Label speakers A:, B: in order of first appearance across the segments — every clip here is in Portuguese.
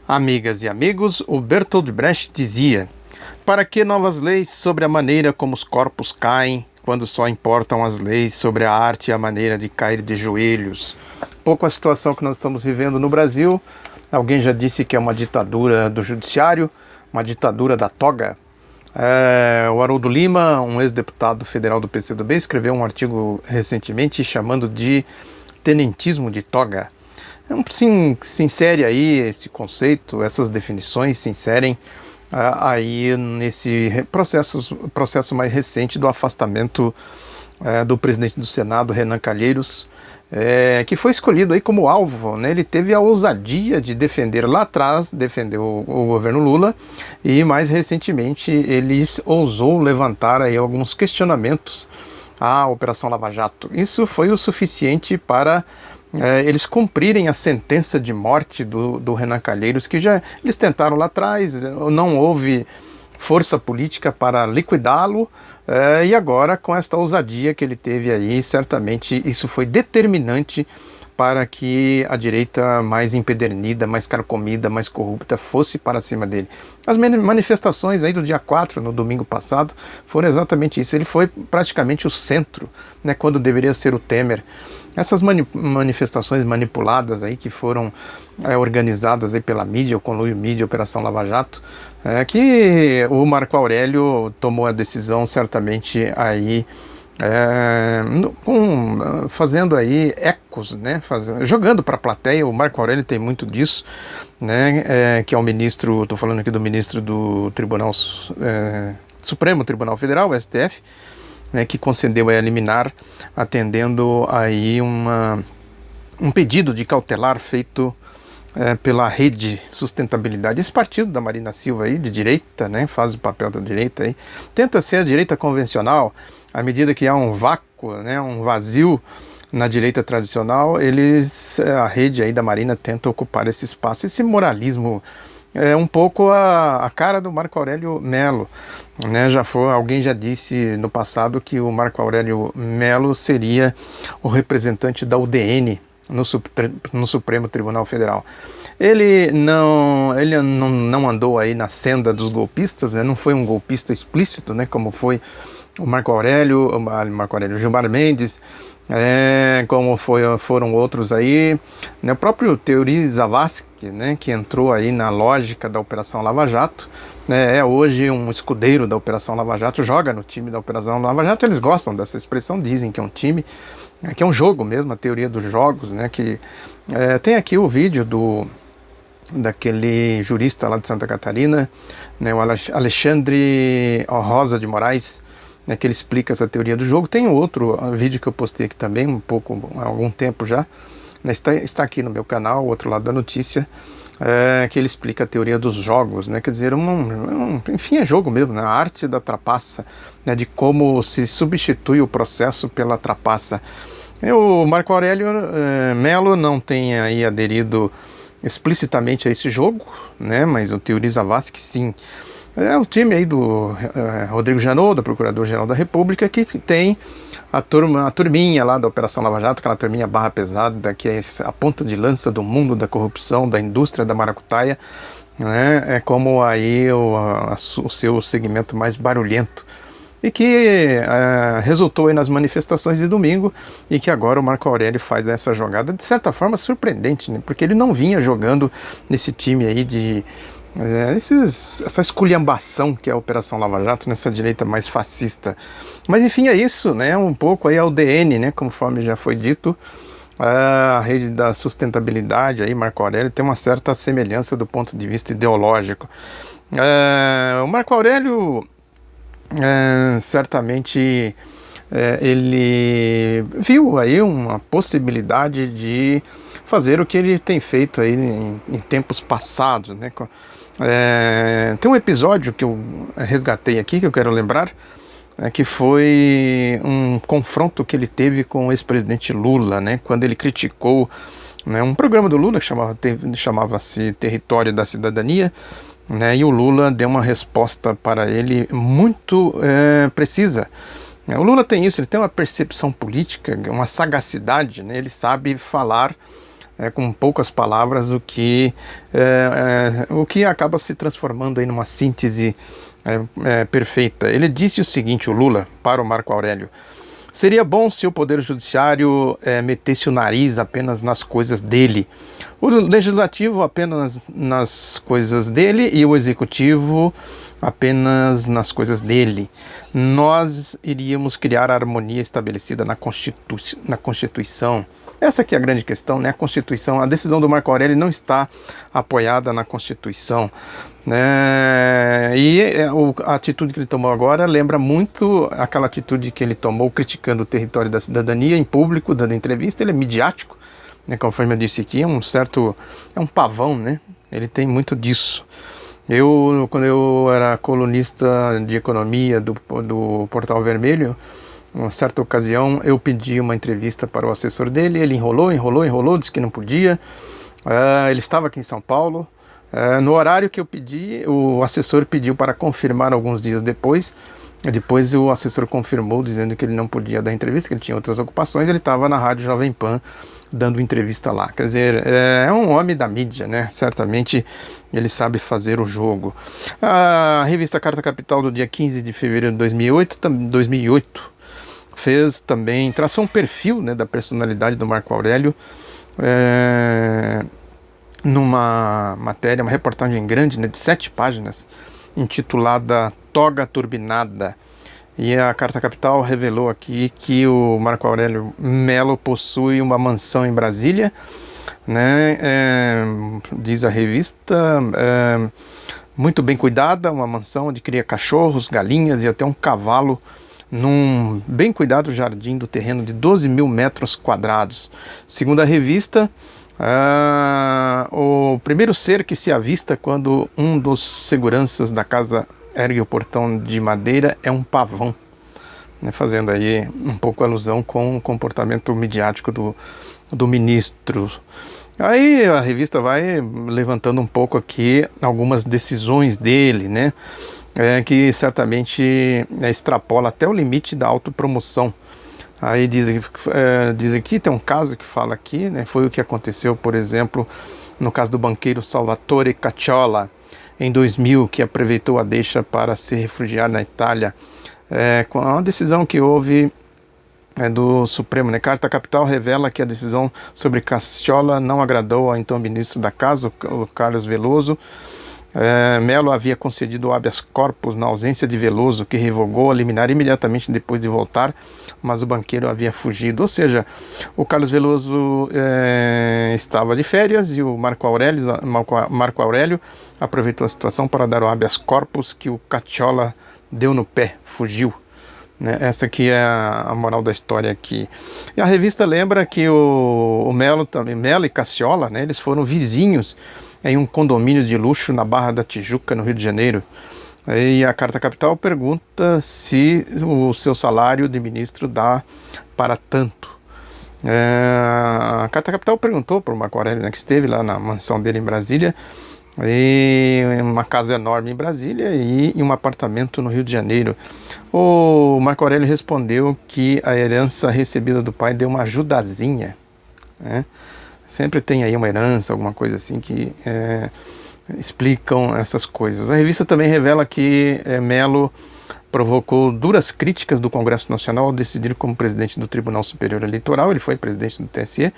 A: Amigas e amigos, o Bertolt Brecht dizia: para que novas leis sobre a maneira como os corpos caem, quando só importam as leis sobre a arte e a maneira de cair de joelhos? Pouco a situação que nós estamos vivendo no Brasil. Alguém já disse que é uma ditadura do judiciário, uma ditadura da toga. O Haroldo Lima, um ex-deputado federal do PCdoB, escreveu um artigo recentemente chamando de tenentismo de toga. Se insere aí esse conceito, essas definições se inserem aí nesse processo mais recente do afastamento do presidente do Senado, Renan Calheiros, que foi escolhido aí como alvo, né? Ele teve a ousadia de defender lá atrás, defendeu o governo Lula, e mais recentemente ele ousou levantar aí alguns questionamentos à Operação Lava Jato. Isso foi o suficiente para eles cumprirem a sentença de morte do Renan Calheiros, que já eles tentaram lá atrás, não houve força política para liquidá-lo, e agora com esta ousadia que ele teve aí, certamente isso foi determinante para que a direita mais empedernida, mais carcomida, mais corrupta fosse para cima dele. As manifestações aí do dia 4, no domingo passado, foram exatamente isso. Ele foi praticamente o centro, né, quando deveria ser o Temer. Essas manifestações manipuladas aí que foram organizadas aí pela mídia, o conluio mídia, Operação Lava Jato, que o Marco Aurélio tomou a decisão certamente aí fazendo aí ecos, né, jogando para a plateia. O Marco Aurélio tem muito disso, né, que é o ministro, estou falando aqui do ministro do Supremo Tribunal Federal, o STF, né, que concedeu a liminar, atendendo aí um pedido de cautelar feito pela Rede Sustentabilidade. Esse partido da Marina Silva aí, de direita, né, faz o papel da direita aí, tenta ser a direita convencional. À medida que há um vácuo, né, um vazio na direita tradicional, a rede aí da Marina tenta ocupar esse espaço. Esse moralismo é um pouco a cara do Marco Aurélio Melo, né? Alguém já disse no passado que o Marco Aurélio Melo seria o representante da UDN no Supremo Tribunal Federal. Ele não andou aí na senda dos golpistas, né? Não foi um golpista explícito, né, como foi o Marco Aurélio, Gilmar Mendes, como foram outros aí, né, o próprio Teori Zavascki, né, que entrou aí na lógica da Operação Lava Jato, né, é hoje um escudeiro da Operação Lava Jato, joga no time da Operação Lava Jato. Eles gostam dessa expressão, dizem que é um time, que é um jogo mesmo, a teoria dos jogos, né, que tem aqui o vídeo daquele jurista lá de Santa Catarina, né, o Alexandre Rosa de Moraes, né, que ele explica essa teoria do jogo. Tem outro vídeo que eu postei aqui também, há algum tempo já, né, está aqui no meu canal, o outro lado da notícia, que ele explica a teoria dos jogos, né, quer dizer, enfim, é jogo mesmo, né, a arte da trapaça, né, de como se substitui o processo pela trapaça. O Marco Aurélio Melo não tem aí aderido explicitamente a esse jogo, né, mas o Teori Zavascki sim. É o time aí do Rodrigo Janot, da Procurador-Geral da República, que tem a turminha lá da Operação Lava Jato, aquela turminha barra pesada, que é a ponta de lança do mundo da corrupção, da indústria da maracutaia, né? É como aí o seu segmento mais barulhento, e que resultou aí nas manifestações de domingo, e que agora o Marco Aurélio faz essa jogada, de certa forma surpreendente, né? Porque ele não vinha jogando nesse time aí de essa esculhambação que é a Operação Lava Jato, nessa direita mais fascista. Mas enfim, é isso, né? Um pouco aí a UDN, né? Conforme já foi dito, a rede da sustentabilidade aí, Marco Aurélio, tem uma certa semelhança do ponto de vista ideológico. O Marco Aurélio certamente ele viu aí uma possibilidade de fazer o que ele tem feito aí em tempos passados, né? Tem um episódio que eu resgatei aqui, que eu quero lembrar, que foi um confronto que ele teve com o ex-presidente Lula, né, quando ele criticou, né, um programa do Lula que chamava-se Território da Cidadania, né, e o Lula deu uma resposta para ele muito precisa. O Lula tem isso, ele tem uma percepção política, uma sagacidade, né, ele sabe falar com poucas palavras, o que acaba se transformando aí numa síntese perfeita. Ele disse o seguinte, o Lula, para o Marco Aurélio: seria bom se o Poder Judiciário metesse o nariz apenas nas coisas dele, o Legislativo apenas nas coisas dele e o Executivo apenas nas coisas dele. Nós iríamos criar a harmonia estabelecida na Constituição. Essa aqui é a grande questão, né? A Constituição, a decisão do Marco Aurélio não está apoiada na Constituição, né? E a atitude que ele tomou agora lembra muito aquela atitude que ele tomou criticando o território da cidadania em público, dando entrevista. Ele é midiático, né? Conforme eu disse aqui, é um pavão, né? Ele tem muito disso. Quando eu era colunista de economia do Portal Vermelho, uma certa ocasião eu pedi uma entrevista para o assessor dele, ele enrolou, disse que não podia. Ele estava aqui em São Paulo. No horário que eu pedi, o assessor pediu para confirmar alguns dias depois. Depois o assessor confirmou, dizendo que ele não podia dar entrevista, que ele tinha outras ocupações. Ele estava na Rádio Jovem Pan dando entrevista lá. Quer dizer, é um homem da mídia, né? Certamente ele sabe fazer o jogo. A revista Carta Capital do dia 15 de fevereiro de 2008 traçou um perfil, né, da personalidade do Marco Aurélio, numa matéria, uma reportagem grande, né, de 7 páginas, intitulada Toga Turbinada. E a Carta Capital revelou aqui que o Marco Aurélio Melo possui uma mansão em Brasília, né? Diz a revista, muito bem cuidada, uma mansão onde cria cachorros, galinhas e até um cavalo num bem cuidado jardim do terreno de 12 mil metros quadrados. Segundo a revista, o primeiro ser que se avista quando um dos seguranças da casa ergue o portão de madeira é um pavão, né, fazendo aí um pouco alusão com o comportamento midiático do ministro. Aí a revista vai levantando um pouco aqui algumas decisões dele, né, que certamente extrapola até o limite da autopromoção. Aí diz aqui, tem um caso que fala aqui, né, foi o que aconteceu, por exemplo, no caso do banqueiro Salvatore Cacciola, em 2000, que aproveitou a deixa para se refugiar na Itália, com a decisão que houve do Supremo, né? Carta Capital revela que a decisão sobre Cacciola não agradou ao então ministro da Casa, o Carlos Veloso. Melo havia concedido o habeas corpus na ausência de Veloso, que revogou a liminar imediatamente depois de voltar, mas o banqueiro havia fugido. Ou seja, o Carlos Veloso estava de férias e o Marco Aurélio aproveitou a situação para dar o habeas corpus que o Cacciola deu no pé, fugiu. Né? Essa aqui é a moral da história aqui. E a revista lembra que o Melo e Cacciola, né, eles foram vizinhos em um condomínio de luxo na Barra da Tijuca, no Rio de Janeiro. E a Carta Capital pergunta se o seu salário de ministro dá para tanto. A Carta Capital perguntou para o Marco Aurélio, né, que esteve lá na mansão dele em Brasília, e uma casa enorme em Brasília e um apartamento no Rio de Janeiro. O Marco Aurélio respondeu que a herança recebida do pai deu uma ajudazinha, né? Sempre tem aí uma herança, alguma coisa assim que explicam essas coisas. A revista também revela que Melo provocou duras críticas do Congresso Nacional ao decidir como presidente do Tribunal Superior Eleitoral, ele foi presidente do TSE,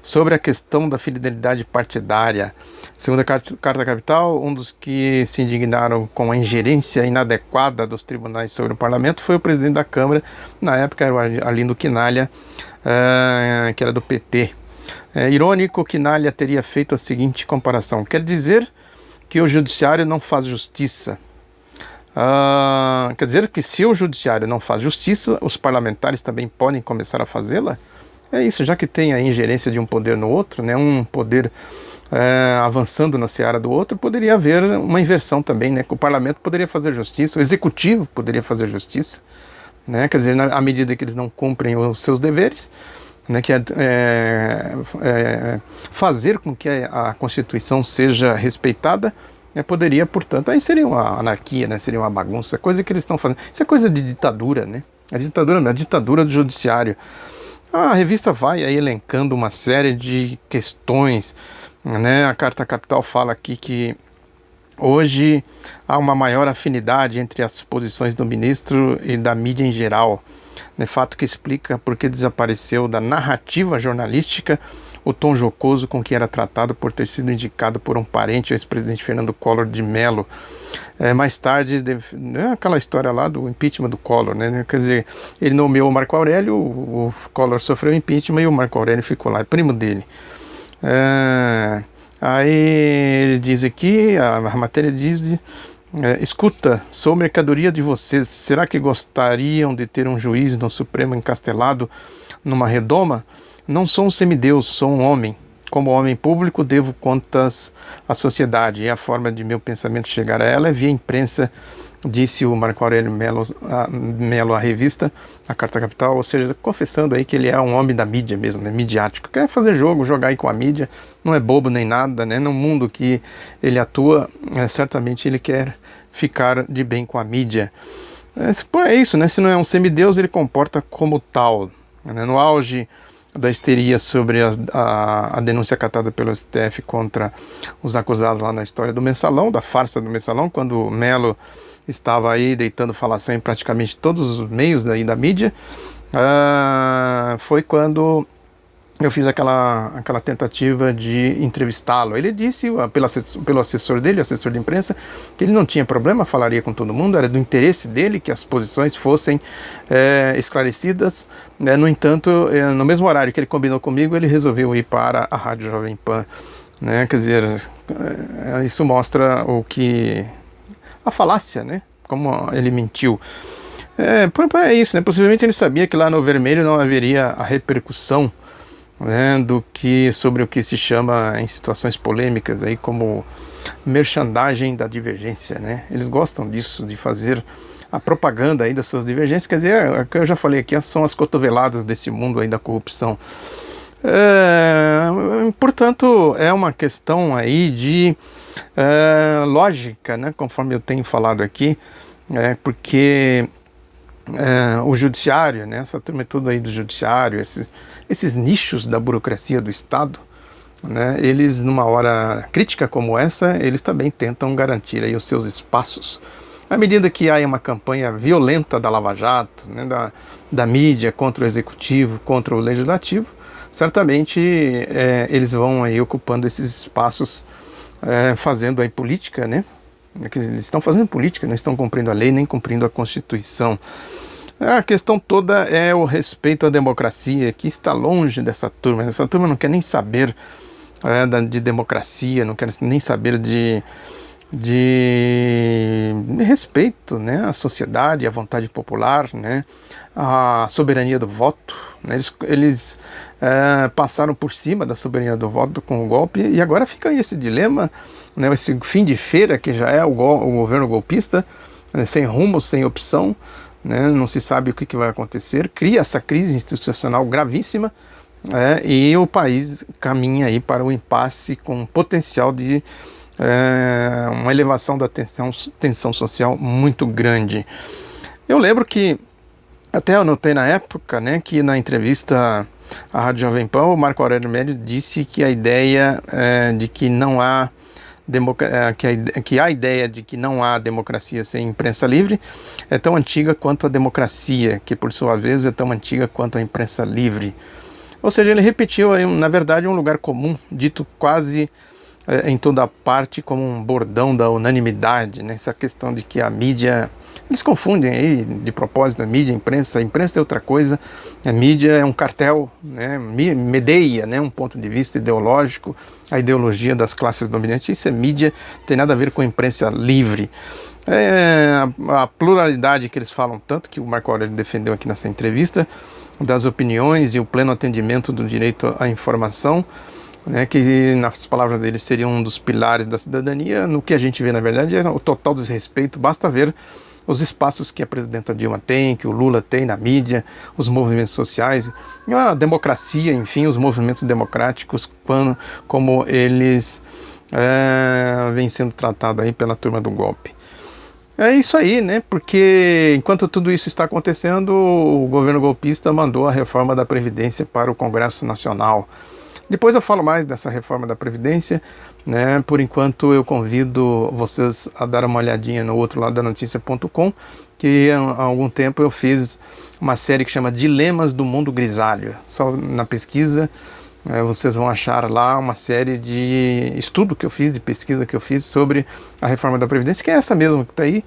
A: sobre a questão da fidelidade partidária. Segundo a Carta Capital, um dos que se indignaram com a ingerência inadequada dos tribunais sobre o parlamento foi o presidente da Câmara, na época era o Arlindo Quinalha, que era do PT. É irônico que Quinalha teria feito a seguinte comparação: quer dizer que o judiciário não faz justiça. Quer dizer que se o judiciário não faz justiça, os parlamentares também podem começar a fazê-la? É isso, já que tem a ingerência de um poder no outro, né, um poder avançando na seara do outro, poderia haver uma inversão também, né, que o parlamento poderia fazer justiça, o executivo poderia fazer justiça, né, quer dizer, à medida que eles não cumprem os seus deveres, né, que fazer com que a Constituição seja respeitada, poderia, portanto, aí seria uma anarquia, né, seria uma bagunça, coisa que eles estão fazendo. Isso é coisa de ditadura, né? A ditadura do judiciário. A revista vai aí elencando uma série de questões, né? A Carta Capital fala aqui que hoje há uma maior afinidade entre as posições do ministro e da mídia em geral, né? Fato que explica por que desapareceu da narrativa jornalística o tom jocoso com que era tratado por ter sido indicado por um parente ao ex-presidente Fernando Collor de Mello. Mais tarde, aquela história lá do impeachment do Collor, né? Quer dizer, ele nomeou o Marco Aurélio, o Collor sofreu impeachment e o Marco Aurélio ficou lá, é primo dele. Aí ele diz aqui, a matéria diz: escuta, sou mercadoria de vocês, será que gostariam de ter um juiz no Supremo encastelado numa redoma? Não sou um semideus, sou um homem. Como homem público, devo contas à sociedade, e a forma de meu pensamento chegar a ela é via imprensa, disse o Marco Aurélio Mello à revista, a Carta Capital, ou seja, confessando aí que ele é um homem da mídia mesmo, né, midiático. Quer fazer jogo, jogar aí com a mídia, não é bobo nem nada, né? No mundo que ele atua, certamente ele quer ficar de bem com a mídia. É isso, né? Se não é um semideus, ele comporta como tal, né? No auge da histeria sobre a denúncia acatada pelo STF contra os acusados lá na história do Mensalão, da farsa do Mensalão, quando o Mello estava aí deitando falação em praticamente todos os meios da mídia, foi quando eu fiz aquela tentativa de entrevistá-lo. Ele disse, pelo assessor dele, assessor de imprensa, que ele não tinha problema, falaria com todo mundo, era do interesse dele que as posições fossem esclarecidas. No entanto, no mesmo horário que ele combinou comigo, ele resolveu ir para a Rádio Jovem Pan. Né? Quer dizer, isso mostra a falácia, né? Como ele mentiu. É isso, né? Possivelmente ele sabia que lá no Vermelho não haveria a repercussão, né, sobre o que se chama em situações polêmicas aí como merchandising da divergência, né? Eles gostam disso, de fazer a propaganda aí das suas divergências. Quer dizer, o que eu já falei aqui são as cotoveladas desse mundo aí da corrupção. Portanto, é uma questão aí de lógica, né? Conforme eu tenho falado aqui, porque o judiciário, né, essa turma toda aí do judiciário, esses nichos da burocracia do Estado, né, eles numa hora crítica como essa, eles também tentam garantir aí os seus espaços. À medida que há uma campanha violenta da Lava Jato, né, da mídia contra o Executivo, contra o Legislativo, certamente eles vão aí ocupando esses espaços, fazendo aí política, né? Eles estão fazendo política, não estão cumprindo a lei, nem cumprindo a Constituição. A questão toda é o respeito à democracia, que está longe dessa turma. Essa turma não quer nem saber de democracia, não quer nem saber de respeito, né, à sociedade, à vontade popular, né, à soberania do voto. Né? Eles passaram por cima da soberania do voto com o golpe, e agora fica aí esse dilema, né, esse fim de feira que já é o governo golpista, né, sem rumo, sem opção, né, não se sabe o que vai acontecer, cria essa crise institucional gravíssima, e o país caminha aí para um impasse com potencial de uma elevação da tensão social muito grande. Eu lembro que, até eu notei na época, né, que na entrevista à Rádio Jovem Pan, o Marco Aurélio Mello disse que a ideia de que não há que a ideia de que não há democracia sem imprensa livre é tão antiga quanto a democracia, que por sua vez é tão antiga quanto a imprensa livre. Ou seja, ele repetiu aí, na verdade, um lugar comum, dito quase em toda parte como um bordão da unanimidade, né? Essa questão de que a mídia, eles confundem aí de propósito a mídia, a imprensa é outra coisa, a mídia é um cartel, né? Medeia, né, um ponto de vista ideológico, a ideologia das classes dominantes. Isso é mídia, tem nada a ver com a imprensa livre. A pluralidade que eles falam tanto, que o Marco Aurélio defendeu aqui nessa entrevista, das opiniões e o pleno atendimento do direito à informação, né, que nas palavras dele seria um dos pilares da cidadania. No que a gente vê, na verdade, é o total desrespeito. Basta ver os espaços que a presidenta Dilma tem, que o Lula tem na mídia, os movimentos sociais, a democracia, enfim, os movimentos democráticos, como eles vêm sendo tratados aí pela turma do golpe. É isso aí, né? Porque enquanto tudo isso está acontecendo, o governo golpista mandou a reforma da Previdência para o Congresso Nacional. Depois eu falo mais dessa reforma da Previdência, né? Por enquanto eu convido vocês a dar uma olhadinha no outro lado da notícia.com, que há algum tempo eu fiz uma série que chama Dilemas do Mundo Grisalho. Só na pesquisa vocês vão achar lá uma série de estudo que eu fiz, de pesquisa que eu fiz sobre a reforma da Previdência, que é essa mesmo que está aí.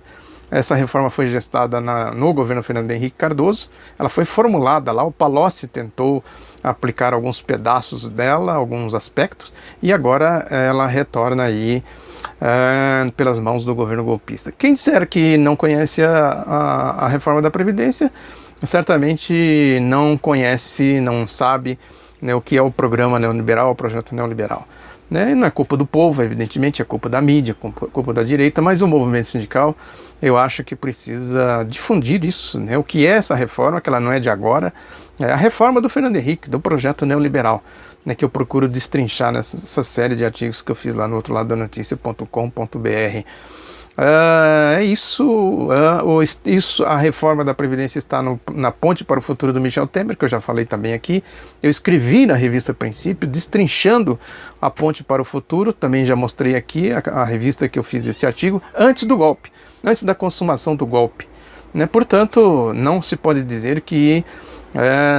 A: Essa reforma foi gestada no governo Fernando Henrique Cardoso, ela foi formulada lá, o Palocci tentou aplicar alguns pedaços dela, alguns aspectos, e agora ela retorna aí pelas mãos do governo golpista. Quem disser que não conhece a reforma da Previdência, certamente não conhece, não sabe, né, o que é o programa neoliberal, o projeto neoliberal. Né? Não é culpa do povo, evidentemente, é culpa da mídia, é culpa da direita, mas o movimento sindical, eu acho que precisa difundir isso, né? O que é essa reforma, que ela não é de agora, é a reforma do Fernando Henrique, do projeto neoliberal, né, que eu procuro destrinchar nessa série de artigos que eu fiz lá no outro lado da notícia.com.br. É isso, a reforma da Previdência está na Ponte para o Futuro do Michel Temer, que eu já falei também aqui. Eu escrevi na revista Princípio, destrinchando a Ponte para o Futuro, também já mostrei aqui a revista que eu fiz esse artigo, antes do golpe, antes da consumação do golpe. Né? Portanto, não se pode dizer que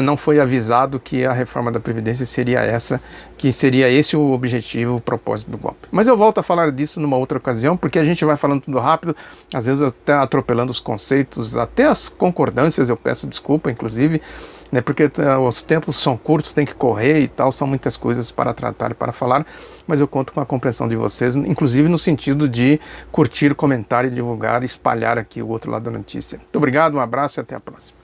A: não foi avisado que a reforma da Previdência seria essa, que seria esse o objetivo, o propósito do golpe. Mas eu volto a falar disso numa outra ocasião, porque a gente vai falando tudo rápido, às vezes até atropelando os conceitos, até as concordâncias, eu peço desculpa, inclusive, né, porque os tempos são curtos, tem que correr e tal, são muitas coisas para tratar e para falar, mas eu conto com a compreensão de vocês, inclusive no sentido de curtir, comentar e divulgar, espalhar aqui o outro lado da notícia. Muito obrigado, um abraço e até a próxima.